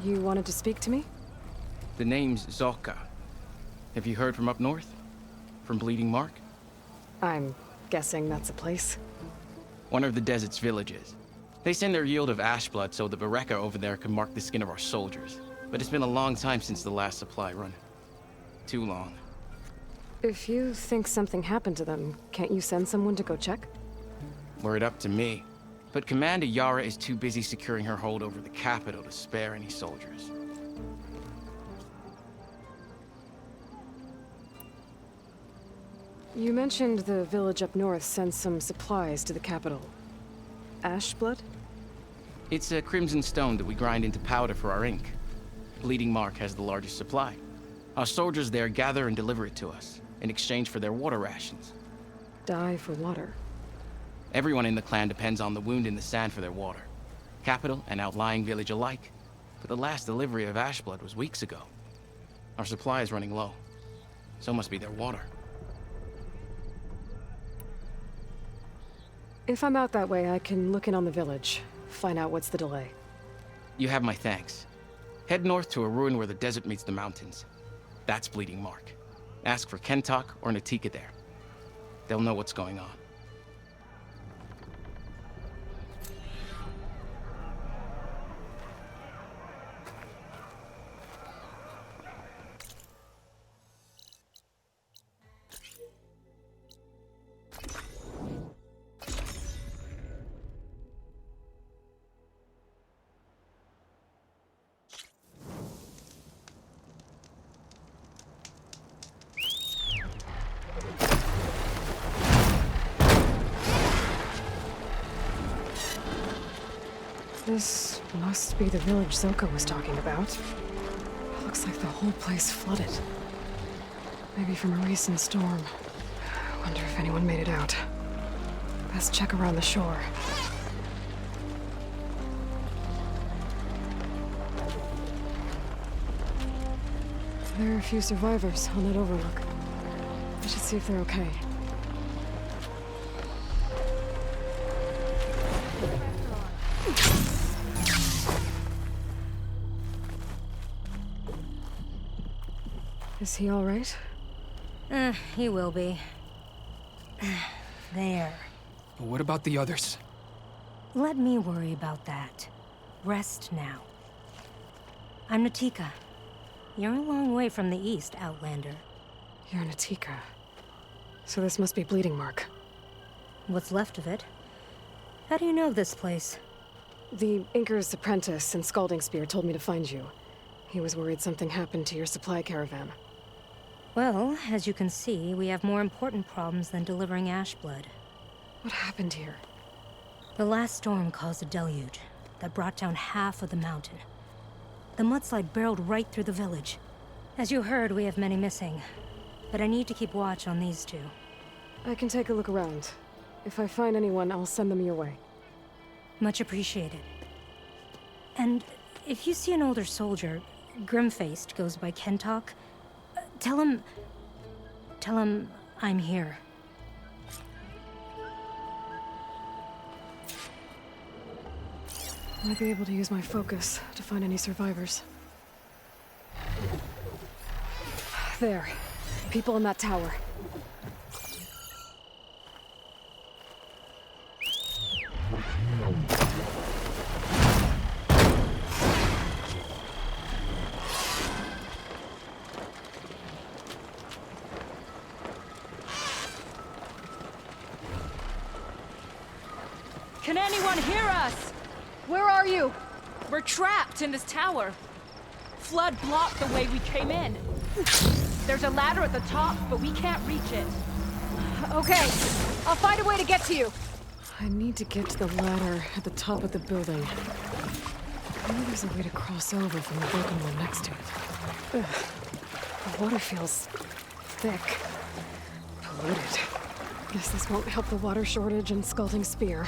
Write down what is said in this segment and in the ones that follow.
You wanted to speak to me? The name's Zolka. Have you heard from up north? From Bleeding Mark? I'm guessing that's a place. One of the desert's villages. They send their yield of ash blood so the Bereka over there can mark the skin of our soldiers. But it's been a long time since the last supply run. Too long. If you think something happened to them, can't you send someone to go check? Were it up to me. But Commander Yara is too busy securing her hold over the capital to spare any soldiers. You mentioned the village up north sends some supplies to the capital. Ash blood? It's a crimson stone that we grind into powder for our ink. Bleeding Mark has the largest supply. Our soldiers there gather and deliver it to us, in exchange for their water rations. Die for water. Everyone in the clan depends on the wound in the sand for their water. Capital and outlying village alike. But the last delivery of ash blood was weeks ago. Our supply is running low. So must be their water. If I'm out that way, I can look in on the village, find out what's the delay. You have my thanks. Head north to a ruin where the desert meets the mountains. That's Bleeding Mark. Ask for Kentok or Natika there. They'll know what's going on. This must be the village Zolka was talking about. Looks like the whole place flooded. Maybe from a recent storm. Wonder if anyone made it out. Best check around the shore. There are a few survivors on that overlook. I should see if they're okay. Is he all right? He will be. There. But what about the others? Let me worry about that. Rest now. I'm Natika. You're a long way from the east, Outlander. You're Natika. So this must be Bleeding Mark. What's left of it? How do you know this place? The Inker's apprentice and Scalding Spear told me to find you. He was worried something happened to your supply caravan. Well, as you can see, we have more important problems than delivering ash blood. What happened here? The last storm caused a deluge that brought down half of the mountain. The mudslide barreled right through the village. As you heard, we have many missing. But I need to keep watch on these two. I can take a look around. If I find anyone, I'll send them your way. Much appreciated. And if you see an older soldier, grim-faced, goes by Kentok, tell him I'm here. Might be able to use my focus to find any survivors. There. People in that tower. Can anyone hear us? Where are you? We're trapped in this tower. Flood blocked the way we came in. There's a ladder at the top, but we can't reach it. Okay, I'll find a way to get to you. I need to get to the ladder at the top of the building. Maybe there's a way to cross over from the broken one next to it. Ugh. The water feels thick. Polluted. Guess this won't help the water shortage and Scalding Spear.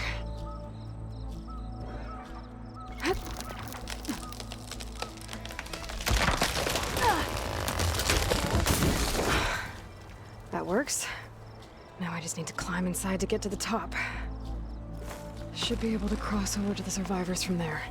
That works. Now I just need to climb inside to get to the top. Should be able to cross over to the survivors from there.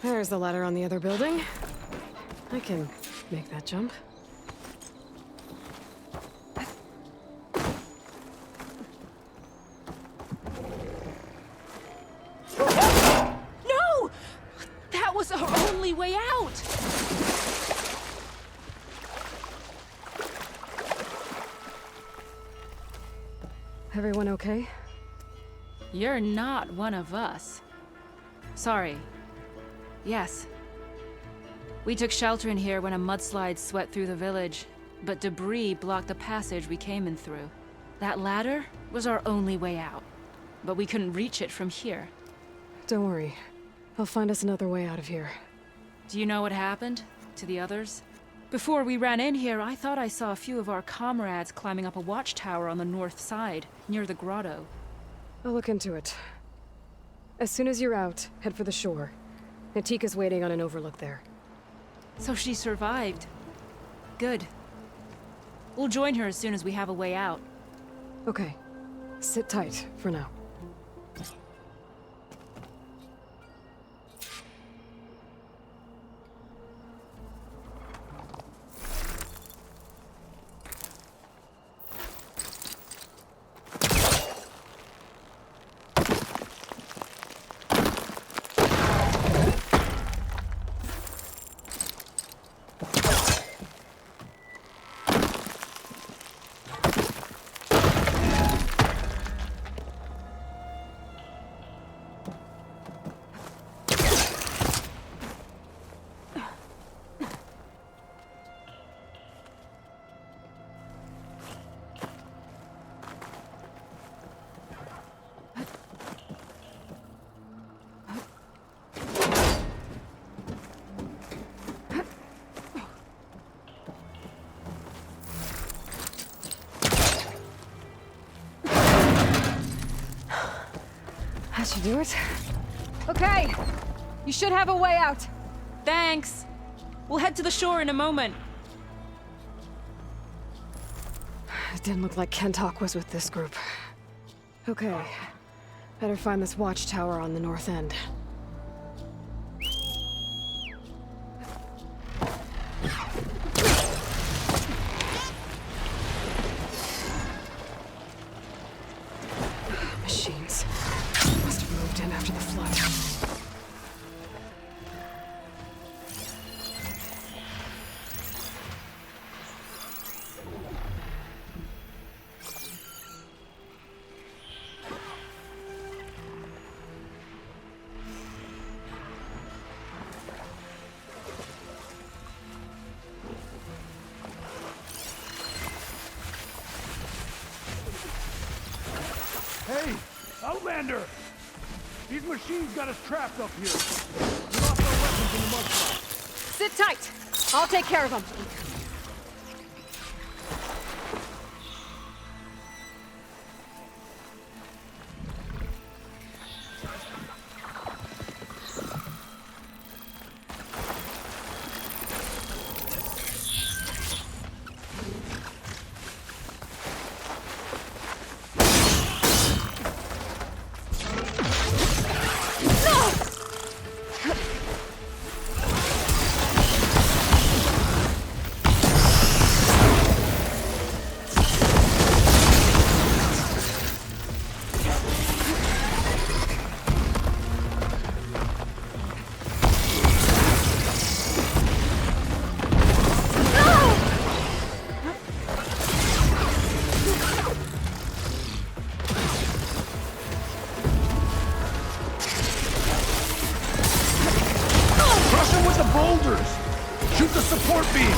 There's the ladder on the other building. I can make that jump. No! That was our only way out! Everyone okay? You're not one of us. Sorry. Yes. We took shelter in here when a mudslide swept through the village, but debris blocked the passage we came in through. That ladder was our only way out, but we couldn't reach it from here. Don't worry. I'll find us another way out of here. Do you know what happened to the others? Before we ran in here, I thought I saw a few of our comrades climbing up a watchtower on the north side, near the grotto. I'll look into it. As soon as you're out, head for the shore. Natika's waiting on an overlook there. So she survived. Good. We'll join her as soon as we have a way out. Okay. Sit tight for now. That should do it. Okay! You should have a way out. Thanks! We'll head to the shore in a moment. It didn't look like Kentok was with this group. Okay. Better find this watchtower on the north end. Machines. Must have moved in after the flood. Hey, Outlander! These machines got us trapped up here. We lost our weapons in the mudslide. Sit tight! I'll take care of them. Shoot the support beam!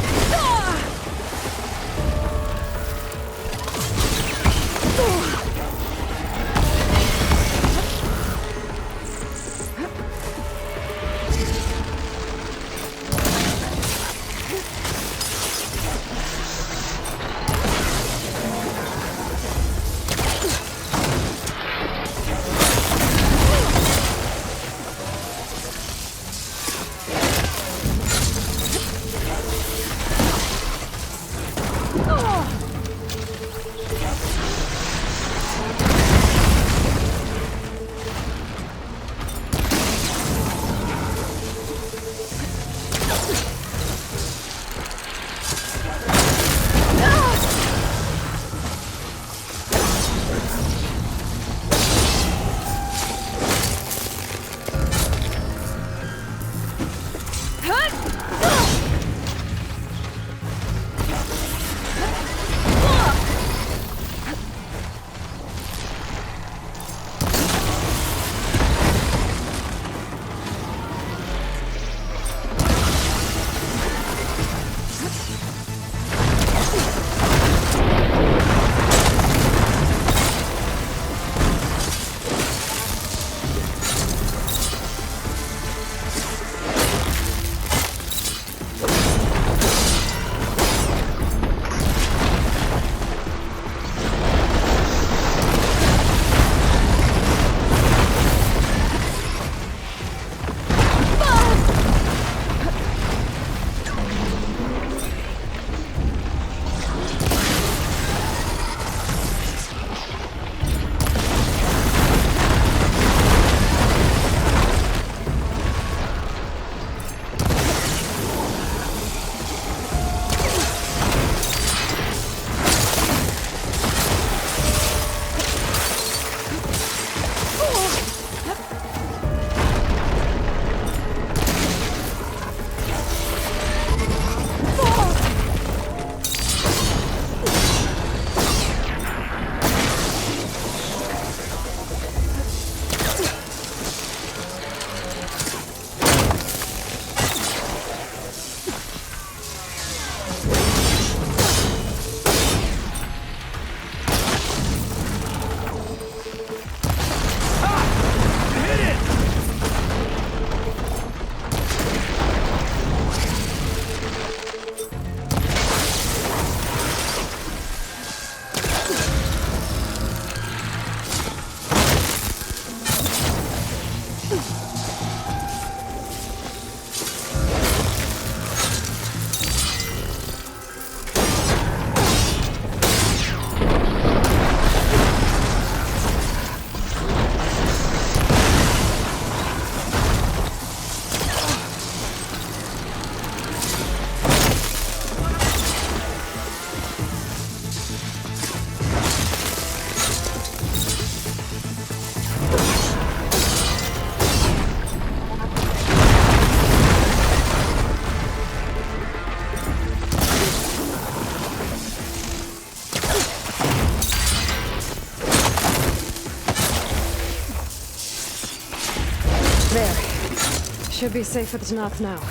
Should be safe at the knots now.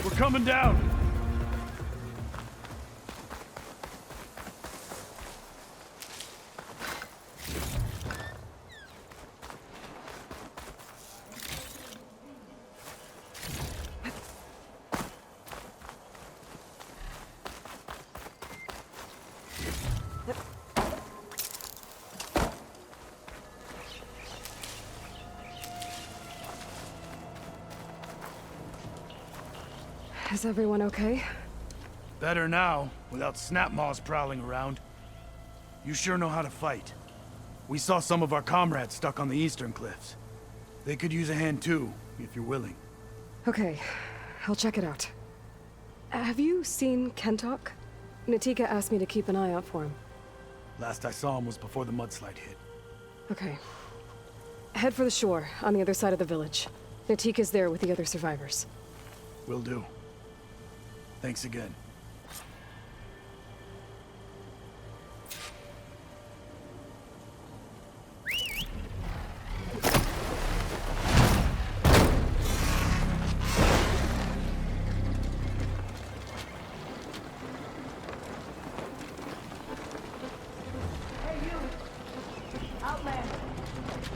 We're coming down. Is everyone okay? Better now, without snapmaws prowling around. You sure know how to fight. We saw some of our comrades stuck on the eastern cliffs. They could use a hand too, if you're willing. Okay, I'll check it out. Have you seen Kentok? Natika asked me to keep an eye out for him. Last I saw him was before the mudslide hit. Okay. Head for the shore, on the other side of the village. Natika's there with the other survivors. Will do. Thanks again.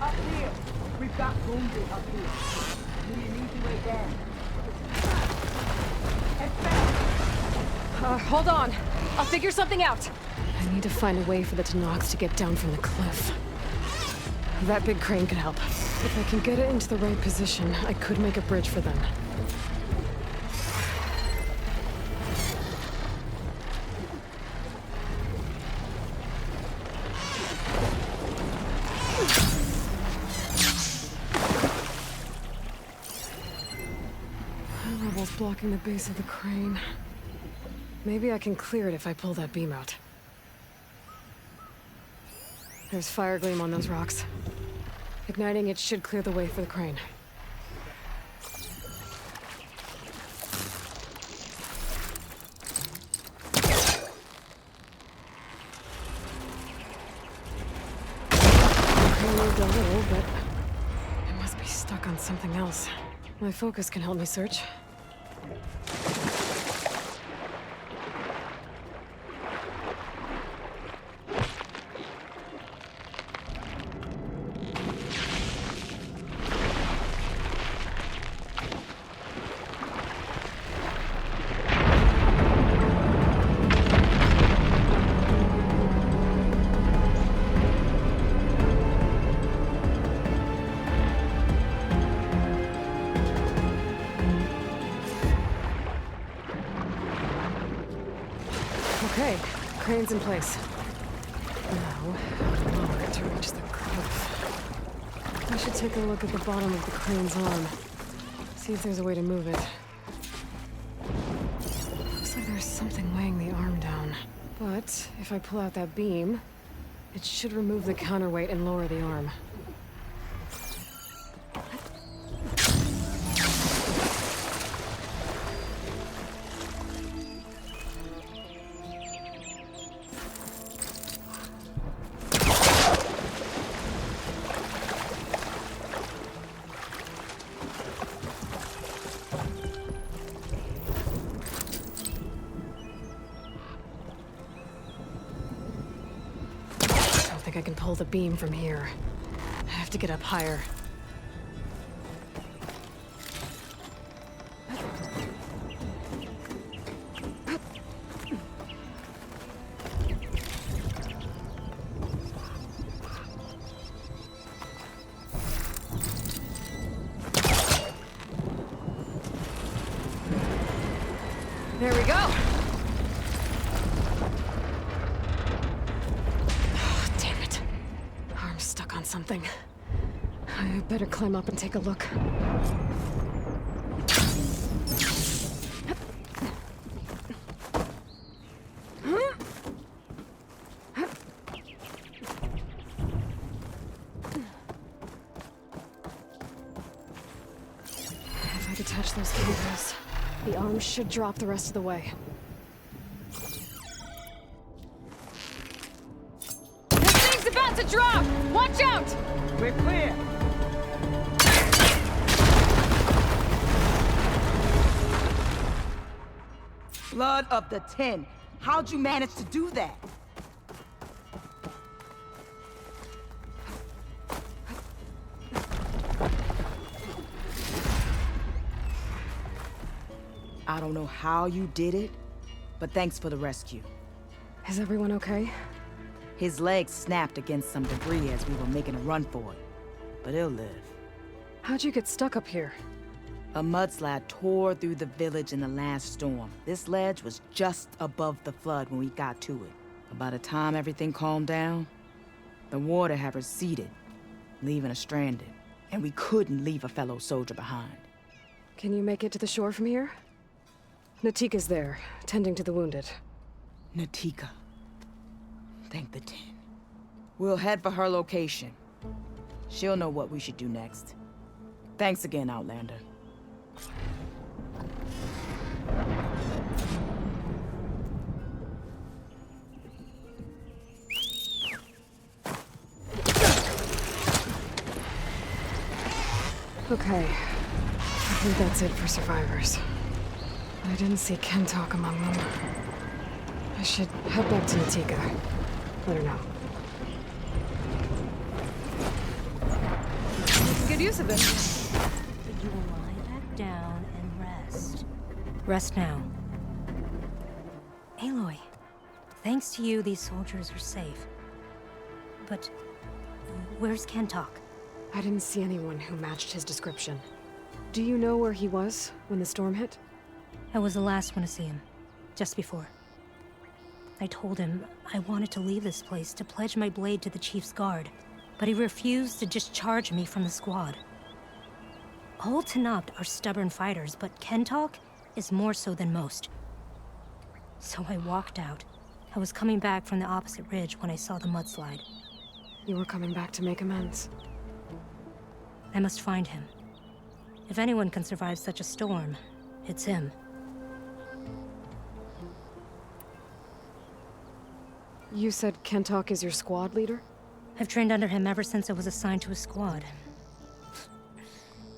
Up here! We've got wounded up here. Need an easy way down. Hold on. I'll figure something out. I need to find a way for the Tanogs to get down from the cliff. That big crane could help. If I can get it into the right position, I could make a bridge for them. Unravel's blocking the base of the crane. Maybe I can clear it if I pull that beam out. There's fire gleam on those rocks. Igniting it should clear the way for the crane. The crane moved a little, but it must be stuck on something else. My focus can help me search. Okay, crane's in place. Now, lower it to reach the cliff. I should take a look at the bottom of the crane's arm. See if there's a way to move it. Looks like there's something weighing the arm down. But if I pull out that beam, it should remove the counterweight and lower the arm. I can pull the beam from here. I have to get up higher. There we go. Something. I better climb up and take a look. If I detach those cables, the arm should drop the rest of the way. About to drop! Watch out! We're clear! Blood of the 10. How'd you manage to do that? I don't know how you did it, but thanks for the rescue. Is everyone okay? His legs snapped against some debris as we were making a run for it, but he'll live. How'd you get stuck up here? A mudslide tore through the village in the last storm. This ledge was just above the flood when we got to it. But by the time everything calmed down, the water had receded, leaving us stranded. And we couldn't leave a fellow soldier behind. Can you make it to the shore from here? Natika's there, tending to the wounded. Natika. Thank the 10. We'll head for her location. She'll know what we should do next. Thanks again, Outlander. Okay. I think that's it for survivors. I didn't see Kentalk among them. I should head back to Natika. Let her know. Make good use of it. You will lie back down and rest. Rest now. Aloy, thanks to you, these soldiers are safe. But where's Kentalk? I didn't see anyone who matched his description. Do you know where he was when the storm hit? I was the last one to see him, just before. I told him I wanted to leave this place to pledge my blade to the Chief's guard, but he refused to discharge me from the squad. All Tanapt are stubborn fighters, but Kentalk is more so than most. So I walked out. I was coming back from the opposite ridge when I saw the mudslide. You were coming back to make amends. I must find him. If anyone can survive such a storm, it's him. You said Kentalk is your squad leader? I've trained under him ever since I was assigned to a squad.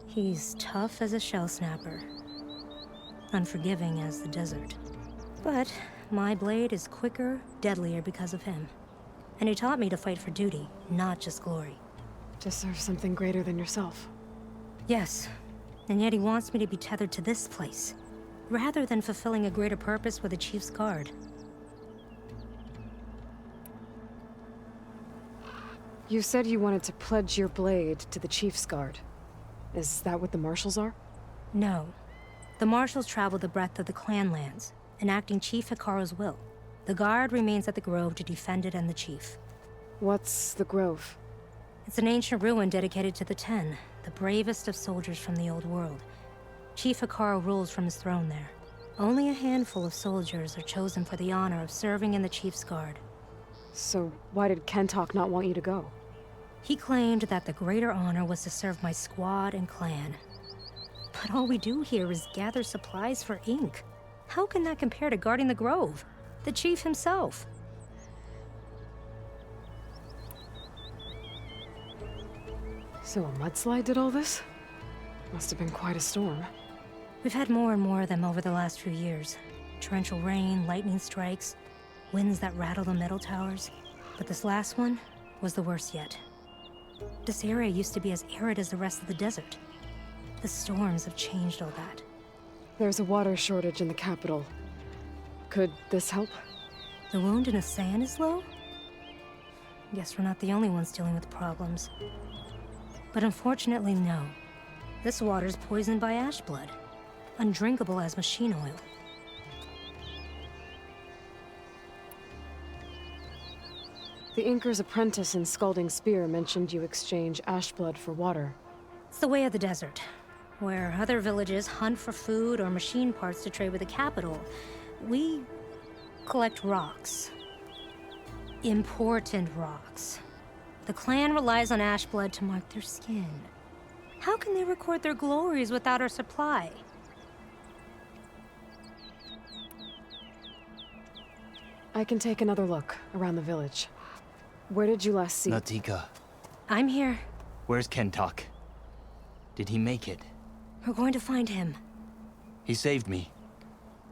He's tough as a shell snapper, unforgiving as the desert. But my blade is quicker, deadlier because of him. And he taught me to fight for duty, not just glory. To serve something greater than yourself. Yes, and yet he wants me to be tethered to this place, rather than fulfilling a greater purpose with the Chief's guard. You said you wanted to pledge your blade to the Chief's guard. Is that what the Marshals are? No. The Marshals travel the breadth of the clan lands, enacting Chief Hikaru's will. The guard remains at the Grove to defend it and the Chief. What's the Grove? It's an ancient ruin dedicated to the 10, the bravest of soldiers from the old world. Chief Hikaru rules from his throne there. Only a handful of soldiers are chosen for the honor of serving in the Chief's guard. So why did Kentalk not want you to go? He claimed that the greater honor was to serve my squad and clan. But all we do here is gather supplies for ink. How can that compare to guarding the Grove? The Chief himself. So a mudslide did all this? Must have been quite a storm. We've had more and more of them over the last few years. Torrential rain, lightning strikes, winds that rattle the metal towers. But this last one was the worst yet. This area used to be as arid as the rest of the desert. The storms have changed all that. There's a water shortage in the capital. Could this help? The wound in the sand is low? Guess we're not the only ones dealing with problems. But unfortunately, no. This water's poisoned by ash blood. Undrinkable as machine oil. The Inker's apprentice in Scalding Spear mentioned you exchange ash blood for water. It's the way of the desert, where other villages hunt for food or machine parts to trade with the capital. We collect rocks. Important rocks. The clan relies on ash blood to mark their skin. How can they record their glories without our supply? I can take another look around the village. Where did you last see? Natika, I'm here. where's Kentalk? Did he make it? We're going to find him. He saved me.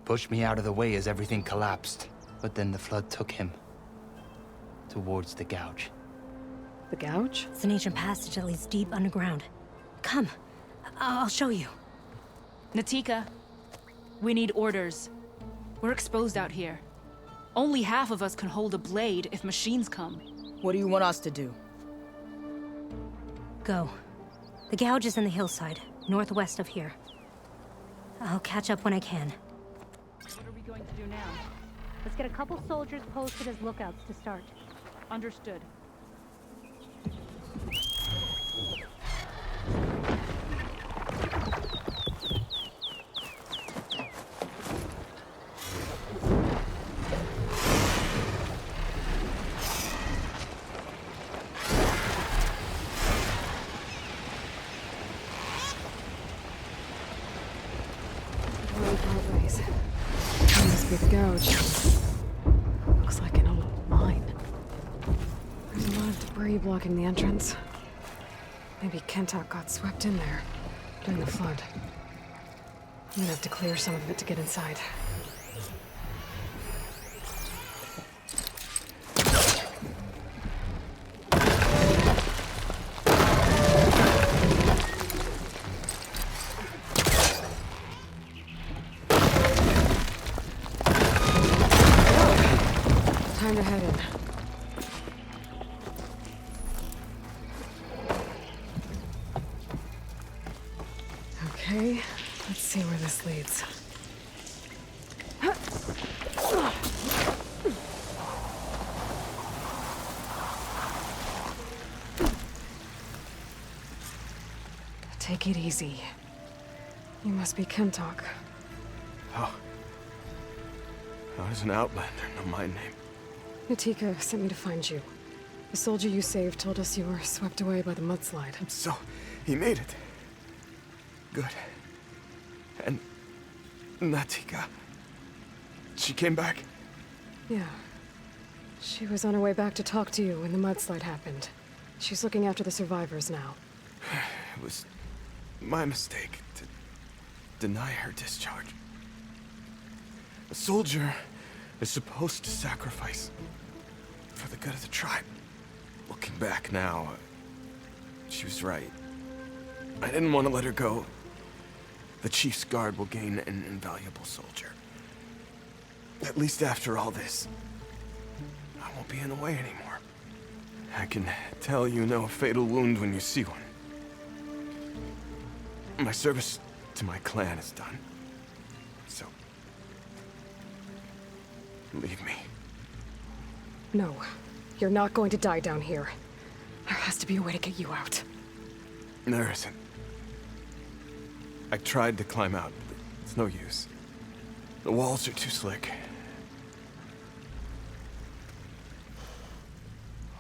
Pushed me out of the way as everything collapsed. But then the flood took him. Towards the gouge. The gouge? It's an ancient passage that leads deep underground. Come, I'll show you. Natika, we need orders. We're exposed out here. Only half of us can hold a blade if machines come. What do you want us to do? Go. The gouge is in the hillside, northwest of here. I'll catch up when I can. What are we going to do now? Let's get a couple soldiers posted as lookouts to start. Understood. That must be the gouge. Looks like an old mine. There's a lot of debris blocking the entrance. Maybe Kentok got swept in there during the flood. I'm gonna have to clear some of it to get inside. Time to head in. Okay, let's see where this leads. Take it easy. You must be Kentok. Oh. I was an outlander, no my name. Natika sent me to find you. The soldier you saved told us you were swept away by the mudslide. So, he made it. Good. And Natika, she came back? Yeah. She was on her way back to talk to you when the mudslide happened. She's looking after the survivors now. It was my mistake to deny her discharge. A soldier is supposed to sacrifice for the good of the tribe. Looking back now, she was right. I didn't want to let her go. The chief's guard will gain an invaluable soldier. At least after all this, I won't be in the way anymore. I can tell you know a fatal wound when you see one. My service to my clan is done. So, leave me. No, you're not going to die down here. There has to be a way to get you out. There isn't. I tried to climb out, but it's no use. The walls are too slick.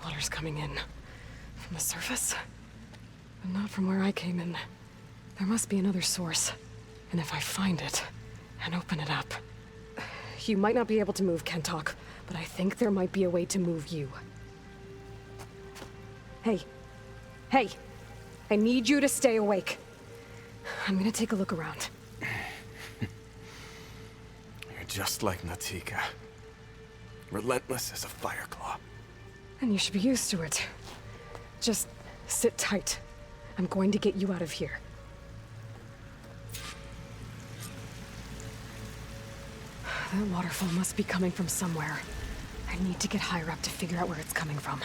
Water's coming in. From the surface? But not from where I came in. There must be another source. And if I find it, and open it up... You might not be able to move, Kentok, but I think there might be a way to move you. Hey. Hey! I need you to stay awake. I'm gonna take a look around. You're just like Natika. Relentless as a fireclaw. And you should be used to it. Just sit tight. I'm going to get you out of here. That waterfall must be coming from somewhere. I need to get higher up to figure out where it's coming from.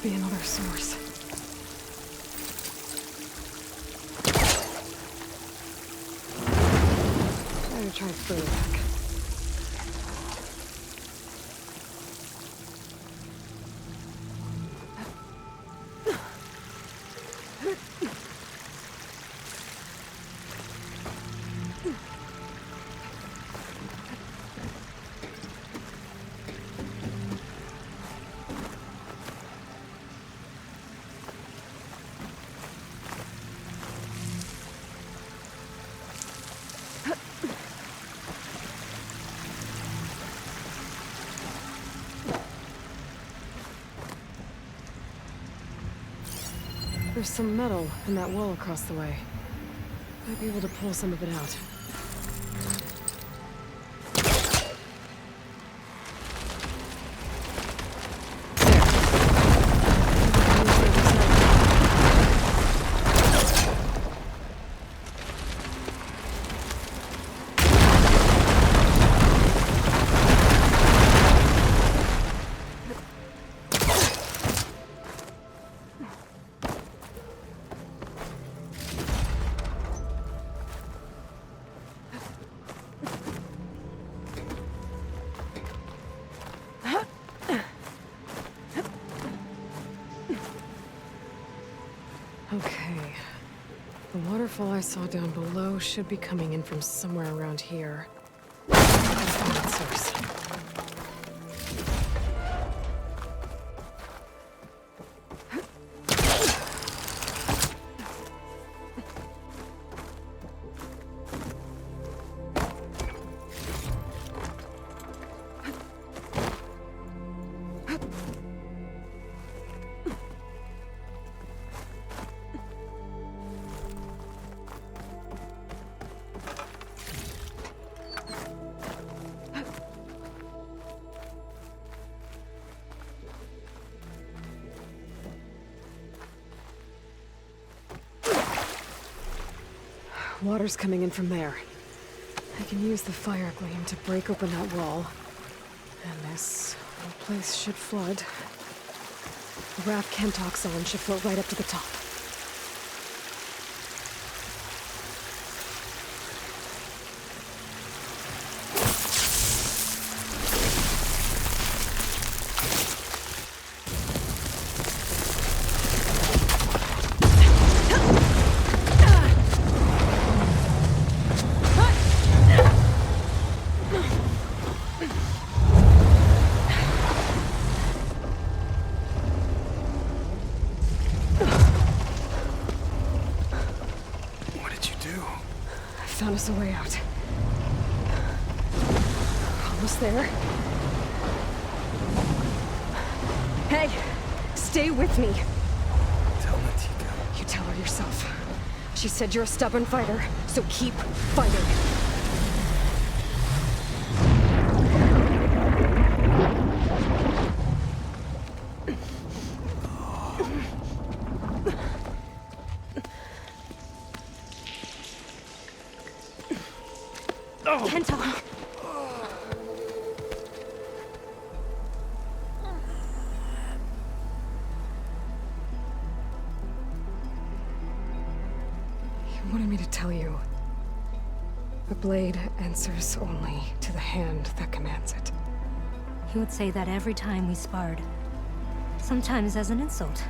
be another source. Better try further back. There's some metal in that wall across the way. Might be able to pull some of it out. Okay. The waterfall I saw down below should be coming in from somewhere around here. Gotta find its source. Water's coming in from there. I can use the fire gleam to break open that wall. And this whole place should flood. The raft Kentock's on should float right up to the top. Found us a way out. Almost there. Hey, stay with me. Tell Natika. You tell her yourself. She said you're a stubborn fighter, so keep fighting. Kentock. You wanted me to tell you. The blade answers only to the hand that commands it. He would say that every time we sparred. Sometimes as an insult.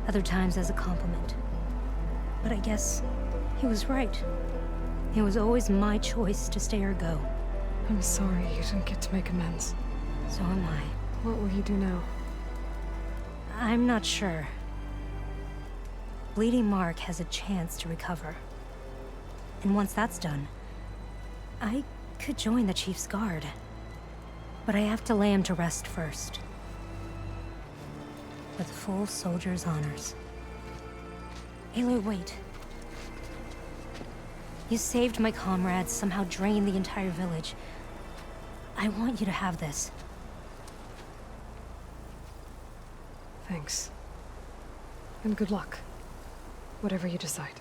Other times as a compliment. But I guess he was right. It was always my choice to stay or go. I'm sorry you didn't get to make amends. So am I. What will you do now? I'm not sure. Bleeding Mark has a chance to recover. And once that's done, I could join the Chief's Guard. But I have to lay him to rest first. With full soldier's honors. Aloy, wait. You saved my comrades, somehow drained the entire village. I want you to have this. Thanks. And good luck. Whatever you decide.